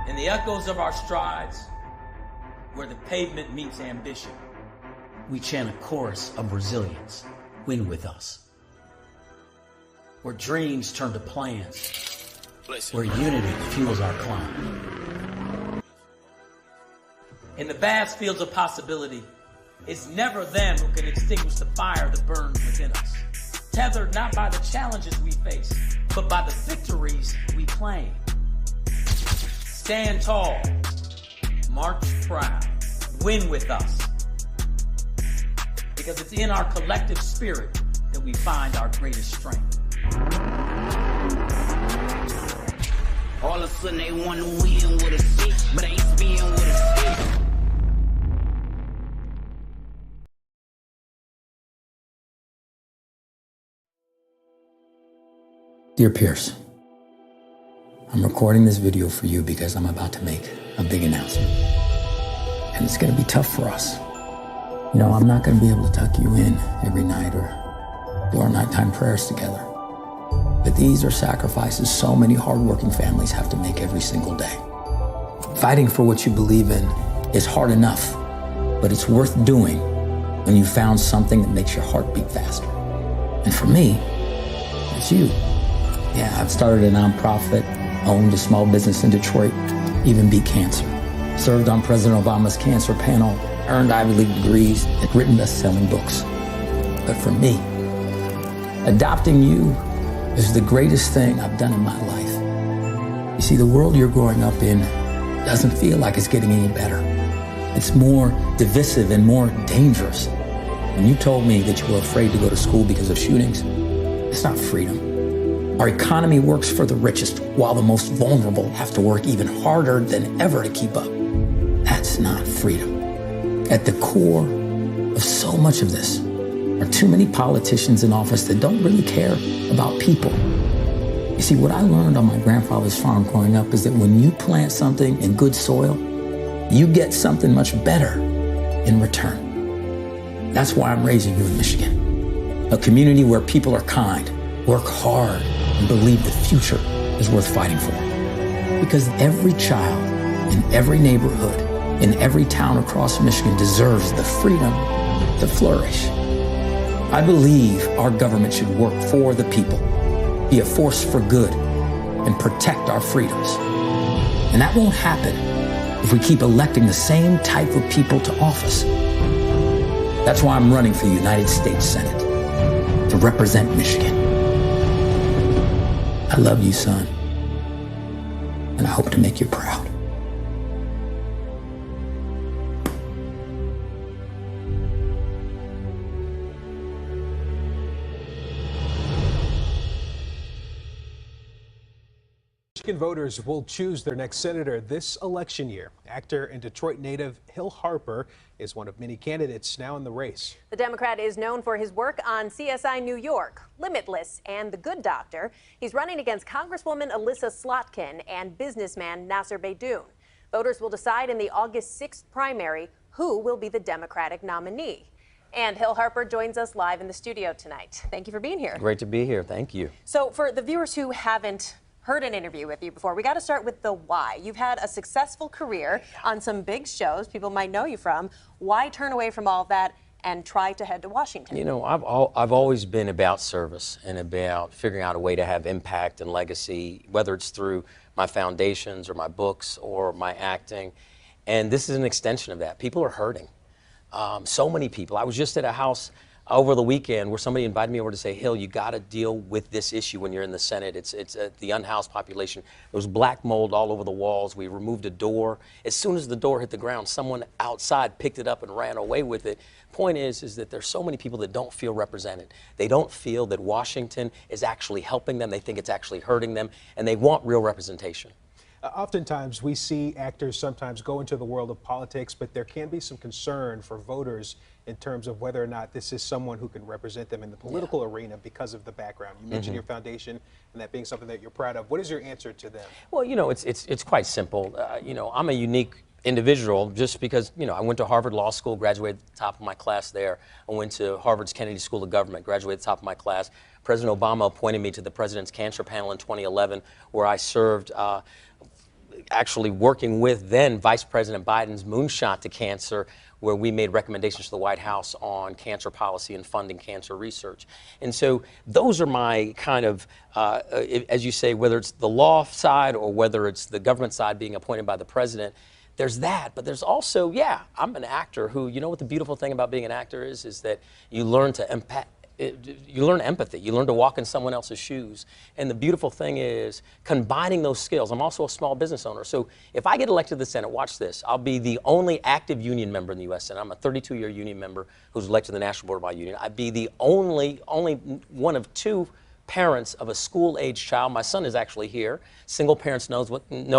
In the echoes of our strides, where the pavement meets ambition, we chant a chorus of resilience. Win with us. Where dreams turn to plans, where unity fuels our climb. In the vast fields of possibility, it's never them who can extinguish the fire that burns within us. Tethered not by the challenges we face, but by the victories we claim. Stand tall, march proud, win with us. Because it's in our collective spirit that we find our greatest strength. All of a sudden they want to win with a stick, but ain't spin with a stick. Dear Pierce, I'm recording this video for you because I'm about to make a big announcement. And it's gonna be tough for us. You know, I'm not gonna be able to tuck you in every night or do our nighttime prayers together. But these are sacrifices so many hardworking families have to make every single day. Fighting for what you believe in is hard enough, but it's worth doing when you found something that makes your heart beat faster. And for me, it's you. Yeah, I've started a nonprofit, owned a small business in Detroit, even beat cancer. Served on President Obama's cancer panel, earned Ivy League degrees, and written best-selling books. But for me, adopting you is the greatest thing I've done in my life. You see, the world you're growing up in doesn't feel like it's getting any better. It's more divisive and more dangerous. When you told me that you were afraid to go to school because of shootings, it's not freedom. Our economy works for the richest, while the most vulnerable have to work even harder than ever to keep up. That's not freedom. At the core of so much of this are too many politicians in office that don't really care about people. You see, what I learned on my grandfather's farm growing up is that when you plant something in good soil, you get something much better in return. That's why I'm raising you in Michigan. A community where people are kind, work hard, and believe the future is worth fighting for. Because every child in every neighborhood, in every town across Michigan deserves the freedom to flourish. I believe our government should work for the people, be a force for good, and protect our freedoms. And that won't happen if we keep electing the same type of people to office. That's why I'm running for the United States Senate, to represent Michigan. I love you, son, and I hope to make you proud. Michigan voters will choose their next senator this election year. Actor and Detroit native Hill Harper is one of many candidates now in the race. The Democrat is known for his work on CSI New York, Limitless, and The Good Doctor. He's running against Congresswoman Alyssa Slotkin and businessman Nasser Beydoun. Voters will decide in the August 6th primary who will be the Democratic nominee. And Hill Harper joins us live in the studio tonight. Thank you for being here. Great to be here. Thank you. So for the viewers who haven't heard an interview with you before, we got to start with the why. You've had a successful career on some big shows people might know you from. Why turn away from all of that and try to head to Washington? You know, I've always been about service and about figuring out a way to have impact and legacy, whether it's through my foundations or my books or my acting. And this is an extension of that. People are hurting. So many people. I was just at a house over the weekend where somebody invited me over to say, Hill, you got to deal with this issue when you're in the Senate. It's the unhoused population. There was black mold all over the walls. We removed a door. As soon as the door hit the ground, someone outside picked it up and ran away with it. Point is that there's so many people that don't feel represented. They don't feel that Washington is actually helping them. They think it's actually hurting them, and they want real representation. Oftentimes we see actors sometimes go into the world of politics, but there can be some concern for voters in terms of whether or not this is someone who can represent them in the political arena because of the background. You mentioned your foundation and that being something that you're proud of. What is your answer to them? Well, you know, it's quite simple. You know, I'm a unique individual just because, you know, I went to Harvard Law School, graduated at the top of my class there. I went to Harvard's Kennedy School of Government, graduated at the top of my class. President Obama appointed me to the President's Cancer Panel in 2011, where I served actually working with then Vice President Biden's moonshot to cancer, where we made recommendations to the White House on cancer policy and funding cancer research. And so those are my kind of, as you say, whether it's the law side or whether it's the government side being appointed by the president, there's that. But there's also, yeah, I'm an actor who, you know what the beautiful thing about being an actor is that you learn to you learn empathy. You learn to walk in someone else's shoes. And the beautiful thing is combining those skills. I'm also a small business owner. So if I get elected to the Senate, watch this. I'll be the only active union member in the U.S. Senate. I'm a 32-year union member who's elected to the National Board of My Union. I'd be the only one of two parents of a school-age child. My son is actually here. Single parents know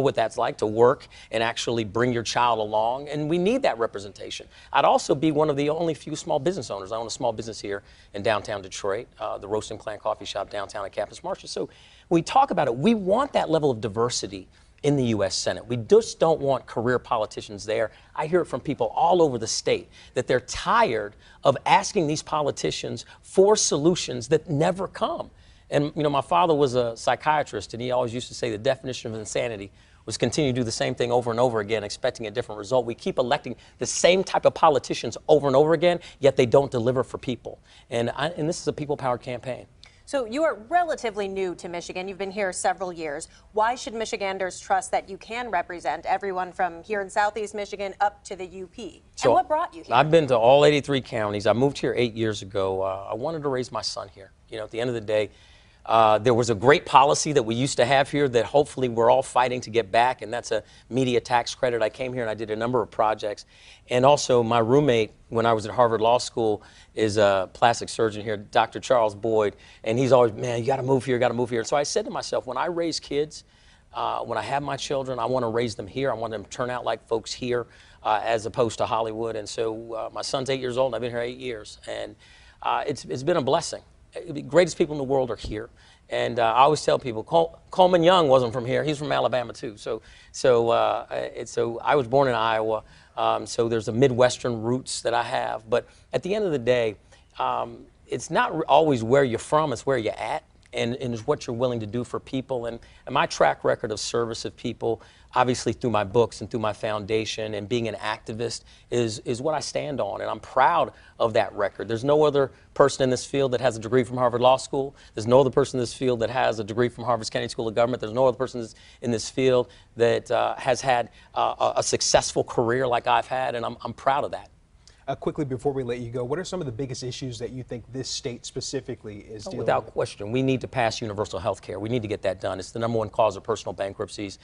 what that's like to work and actually bring your child along, and we need that representation. I'd also be one of the only few small business owners. I own a small business here in downtown Detroit, the Roasting Plant Coffee Shop downtown at Campus Martius. So when we talk about it, we want that level of diversity in the U.S. Senate. We just don't want career politicians there. I hear it from people all over the state that they're tired of asking these politicians for solutions that never come. And, you know, my father was a psychiatrist, and he always used to say the definition of insanity was continue to do the same thing over and over again, expecting a different result. We keep electing the same type of politicians over and over again, yet they don't deliver for people. And this is a people-powered campaign. So you are relatively new to Michigan. You've been here several years. Why should Michiganders trust that you can represent everyone from here in Southeast Michigan up to the UP? And what brought you here? I've been to all 83 counties. I moved here 8 years ago. I wanted to raise my son here. You know, at the end of the day, there was a great policy that we used to have here that hopefully we're all fighting to get back, and that's a media tax credit. I came here and I did a number of projects. And also my roommate, when I was at Harvard Law School, is a plastic surgeon here, Dr. Charles Boyd, and he's always, man, you gotta move here, you gotta move here. And so I said to myself, when I raise kids, when I have my children, I wanna raise them here. I want them to turn out like folks here as opposed to Hollywood. And so my son's 8 years old, and I've been here 8 years. And it's been a blessing. The greatest people in the world are here. And I always tell people, Coleman Young wasn't from here. He's from Alabama, too. So I was born in Iowa. So there's a Midwestern roots that I have. But at the end of the day, it's not always where you're from, it's where you're at. And it's what you're willing to do for people. And my track record of service of people, obviously through my books and through my foundation and being an activist, is what I stand on. And I'm proud of that record. There's no other person in this field that has a degree from Harvard Law School. There's no other person in this field that has a degree from Harvard Kennedy School of Government. There's no other person in this field that has had a successful career like I've had. And I'm proud of that. Quickly, before we let you go, what are some of the biggest issues that you think this state specifically is dealing with? Without question, we need to pass universal health care. We need to get that done. It's the #1 cause of personal bankruptcies.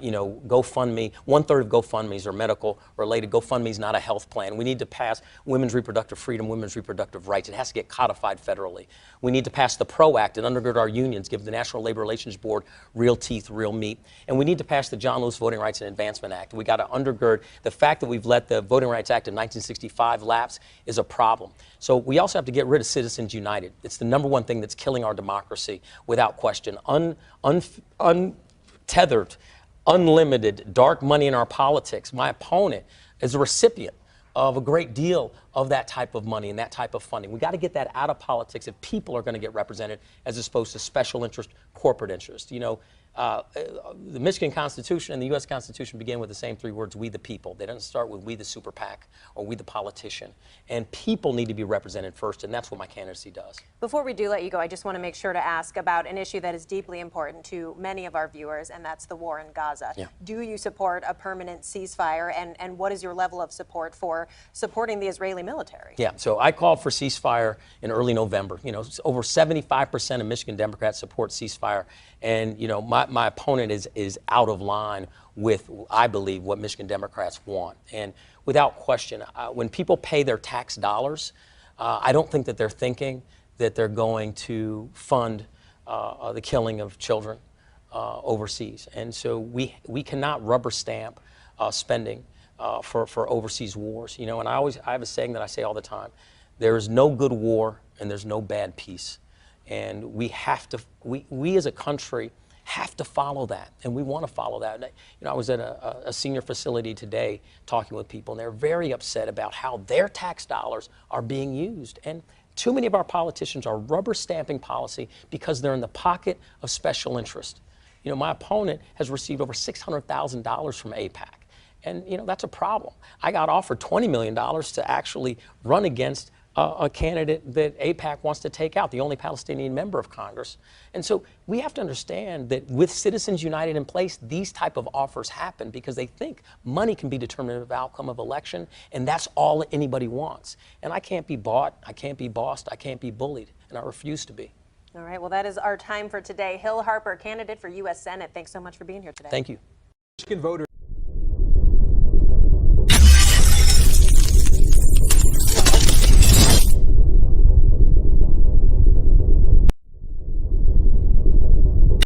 You know, GoFundMe, 1/3 of GoFundMes are medical related. GoFundMe is not a health plan. We need to pass women's reproductive freedom, women's reproductive rights. It has to get codified federally. We need to pass the PRO Act and undergird our unions, give the National Labor Relations Board real teeth, real meat. And we need to pass the John Lewis Voting Rights and Advancement Act. We got to undergird the fact that we've let the Voting Rights Act of 1965 lapse is a problem. So we also have to get rid of Citizens United. It's the #1 thing that's killing our democracy, without question. Untethered, unlimited, dark money in our politics. My opponent is a recipient of a great deal of that type of money and that type of funding. We got to get that out of politics if people are going to get represented as opposed to special interest, corporate interest. You know, the Michigan Constitution and the U.S. Constitution begin with the same 3 words, we the people. They don't start with we the super PAC or we the politician. And people need to be represented first, and that's what my candidacy does. Before we do let you go, I just want to make sure to ask about an issue that is deeply important to many of our viewers, and that's the war in Gaza. Yeah. Do you support a permanent ceasefire, and what is your level of support for supporting the Israeli military? Yeah, so I called for ceasefire in early November. You know, over 75% of Michigan Democrats support ceasefire. And, you know, my opponent is out of line with, I believe, what Michigan Democrats want. And without question, when people pay their tax dollars, I don't think that they're thinking that they're going to fund the killing of children overseas. And so we cannot rubber stamp spending for overseas wars. You know, and I have a saying that I say all the time: there is no good war and there's no bad peace. And we have to, we as a country have to follow that, and we want to follow that. You know, I was at a senior facility today talking with people, and they're very upset about how their tax dollars are being used. And too many of our politicians are rubber stamping policy because they're in the pocket of special interest. You You know, my opponent has received over $600,000 from AIPAC. And, you know, that's a problem. I got offered $20 million to actually run against a candidate that AIPAC wants to take out, the only Palestinian member of Congress. And so we have to understand that with Citizens United in place, these type of offers happen because they think money can be determinative outcome of election, and that's all anybody wants. And I can't be bought, I can't be bossed, I can't be bullied, and I refuse to be. All right, well, that is our time for today. Hill Harper, candidate for U.S. Senate, thanks so much for being here today. Thank you. Michigan voters